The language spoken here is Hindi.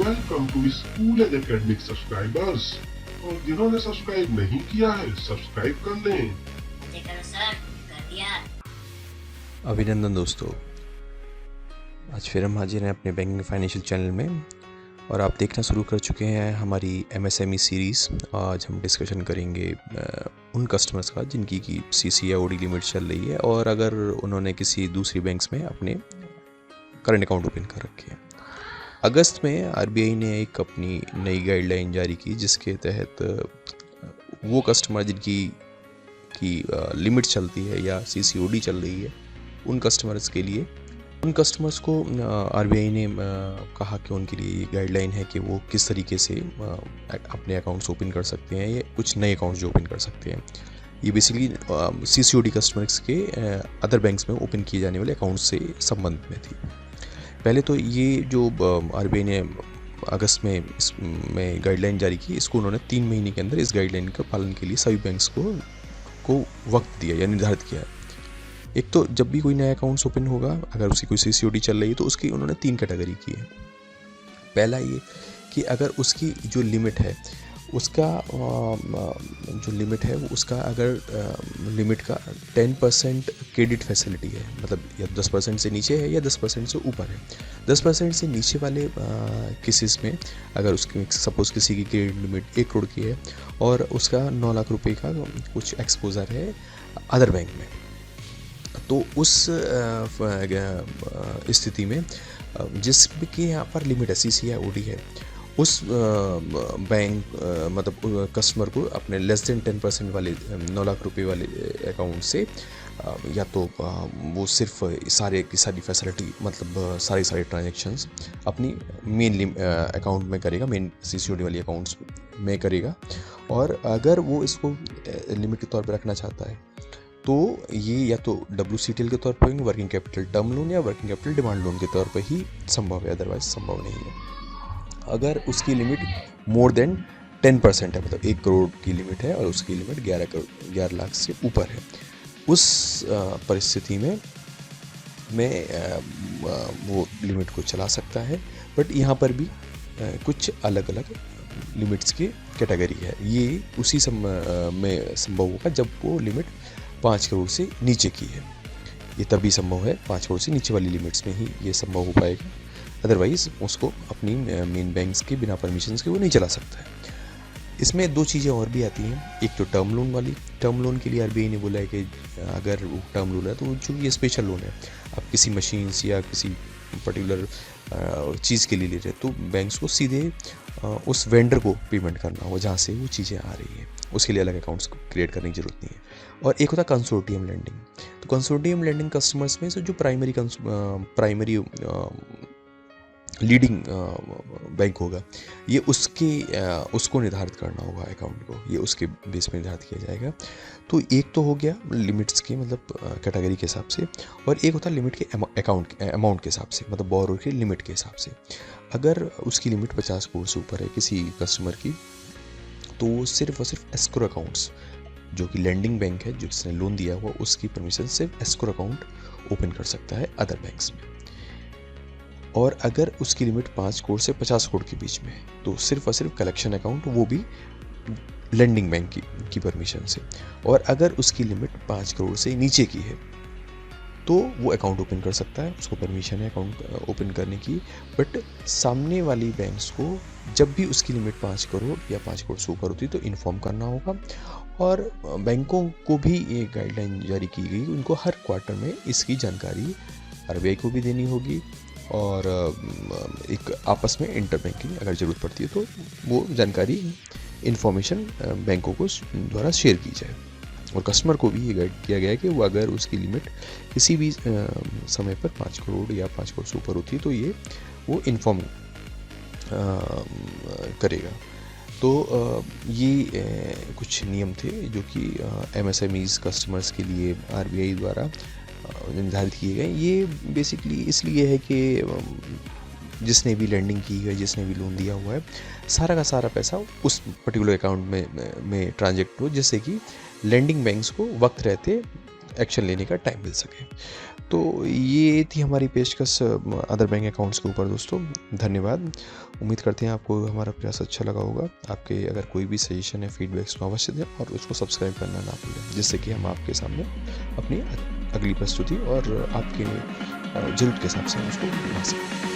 Welcome to school and academic subscribers. और जिन्होंने सब्सक्राइब नहीं किया है सब्सक्राइब कर लें। मुझे करो सर, कर दिया। अभिनंदन दोस्तों, आज फिर हम हाजिर हैं अपने बैंकिंग फाइनेंशियल चैनल में और आप देखना शुरू कर चुके हैं हमारी एमएसएमई सीरीज़। आज हम डिस्कशन करेंगे उन कस्टमर्स का जिनकी की सीसी या ओडी लिमिट चल रही है और अगर उन्होंने किसी दूसरी बैंक्स में अपने करंट अकाउंट ओपन कर रखे हैं। अगस्त में आरबीआई ने एक अपनी नई गाइडलाइन जारी की जिसके तहत वो कस्टमर जिनकी लिमिट चलती है या सीसीओडी चल रही है उन कस्टमर्स को आरबीआई ने कहा कि उनके लिए ये गाइडलाइन है कि वो किस तरीके से अपने अकाउंट्स ओपन कर सकते हैं या कुछ नए अकाउंट्स जो ओपन कर सकते हैं। ये बेसिकली सीसीओडी कस्टमर्स के अदर बैंक्स में ओपन किए जाने वाले अकाउंट्स से संबंध में थी। पहले तो ये जो आरबीआई ने अगस्त में इसमें गाइडलाइन जारी की, इसको उन्होंने 3 महीने के अंदर इस गाइडलाइन का पालन के लिए सभी बैंक्स को वक्त दिया या निर्धारित किया। एक तो जब भी कोई नया अकाउंट्स ओपन होगा, अगर उसकी कोई सीसीओडी चल रही है तो उसकी उन्होंने 3 कैटेगरी की है। पहला ये कि अगर उसकी जो लिमिट है उसका उसका अगर लिमिट का 10% क्रेडिट फैसिलिटी है, मतलब या 10% से नीचे है या 10% से ऊपर है। 10% से नीचे वाले केसेस में अगर उसकी सपोज़ किसी की क्रेडिट लिमिट 1 करोड़ की है और उसका 9 लाख रुपए का कुछ एक्सपोजर है अदर बैंक में, तो उस स्थिति में जिसकी यहाँ पर लिमिट है सीसी या ओडी है, उस बैंक मतलब कस्टमर को अपने लेस देन 10% वाले 9 लाख रुपए वाले अकाउंट से या तो वो सिर्फ सारी फैसिलिटी मतलब सारे ट्रांजैक्शंस अपनी मेन अकाउंट में करेगा, मेन सीसीओडी वाली अकाउंट्स में करेगा। और अगर वो इसको लिमिट के तौर पर रखना चाहता है तो ये या तो WCTL के तौर पर वर्किंग कैपिटल टर्म लोन या वर्किंग कैपिटल डिमांड लोन के तौर पर ही संभव है, अदरवाइज संभव नहीं है। अगर उसकी लिमिट मोर देन 10% है, मतलब 1 करोड़ की लिमिट है और उसकी लिमिट 11 लाख से ऊपर है, उस परिस्थिति में वो लिमिट को चला सकता है। बट यहाँ पर भी कुछ अलग अलग लिमिट्स की कैटेगरी है। ये उसी में संभव होगा जब वो लिमिट 5 करोड़ से नीचे की है। ये तभी संभव है, 5 करोड़ से नीचे वाली लिमिट्स में ही ये संभव हो पाएगा, अदरवाइज़ उसको अपनी मेन बैंक्स के बिना परमिशंस के वो नहीं चला सकता है। इसमें 2 चीज़ें और भी आती हैं। एक तो टर्म लोन वाली, टर्म लोन के लिए आरबीआई ने बोला है कि अगर वो टर्म लोन है तो चूँकि ये स्पेशल लोन है, आप किसी मशीन्स या किसी पर्टिकुलर चीज़ के लिए ले रहे हैं तो बैंक्स को सीधे उस वेंडर को पेमेंट करना होगा जहाँ से वो चीज़ें आ रही हैं, उसके लिए अलग अकाउंट्स क्रिएट करने की ज़रूरत नहीं है। और एक होता है कंसोर्टियम लेंडिंग। तो कंसोर्टियम लेंडिंग कस्टमर्स में से जो प्राइमरी लीडिंग बैंक होगा, ये उसको निर्धारित करना होगा अकाउंट को, ये उसके बेस में निर्धारित किया जाएगा। तो एक तो हो गया लिमिट्स के मतलब कैटेगरी के हिसाब से, और एक होता है लिमिट के अमाउंट के हिसाब से, मतलब बोरोर की लिमिट के हिसाब से। अगर उसकी लिमिट 50 करोड़ से ऊपर है किसी कस्टमर की, तो वो सिर्फ और सिर्फ एस्क्रो अकाउंट्स, जो कि लेंडिंग बैंक है जिसने लोन दिया हुआ, उसकी परमिशन सिर्फ एस्क्रो अकाउंट ओपन कर सकता है अदर बैंक्स में। और अगर उसकी लिमिट 5 करोड़ से 50 करोड़ के बीच में है तो सिर्फ और सिर्फ कलेक्शन अकाउंट, वो भी लेंडिंग बैंक की परमिशन से। और अगर उसकी लिमिट 5 करोड़ से नीचे की है तो वो अकाउंट ओपन कर सकता है, उसको परमिशन है अकाउंट ओपन करने की। बट सामने वाली बैंक्स को जब भी उसकी लिमिट 5 करोड़ या 5 करोड़ से ऊपर होती है तो इन्फॉर्म करना होगा। और बैंकों को भी ये गाइडलाइन जारी की गई, उनको हर क्वार्टर में इसकी जानकारी आरबीआई को भी देनी होगी और एक आपस में इंटर बैंकिंग अगर ज़रूरत पड़ती है तो वो जानकारी इन्फॉर्मेशन बैंकों को द्वारा शेयर की जाए। और कस्टमर को भी ये गाइड किया गया है कि वो अगर उसकी लिमिट किसी भी समय पर 5 करोड़ या 5 करोड़ से ऊपर होती है तो वो इन्फॉर्म करेगा। तो ये कुछ नियम थे जो कि एमएसएमईज़ कस्टमर्स के लिए आरबीआई द्वारा निर्धारित किए गए। ये बेसिकली इसलिए है कि जिसने भी लेंडिंग की है, जिसने भी लोन दिया हुआ है, सारा का सारा पैसा उस पर्टिकुलर अकाउंट में ट्रांजेक्ट हो, जिससे कि लेंडिंग बैंक्स को वक्त रहते एक्शन लेने का टाइम मिल सके। तो ये थी हमारी पेशकश अदर बैंक अकाउंट्स के ऊपर दोस्तों। धन्यवाद। उम्मीद करते हैं आपको हमारा प्रयास अच्छा लगा होगा। आपके अगर कोई भी सजेशन है, फीडबैक्स तो अवश्य दें और उसको सब्सक्राइब करना ना भूलें, जिससे कि हम आपके सामने अपनी अगली प्रस्तुति और आपके ज़रूरत के हिसाब से उसको बना सकें।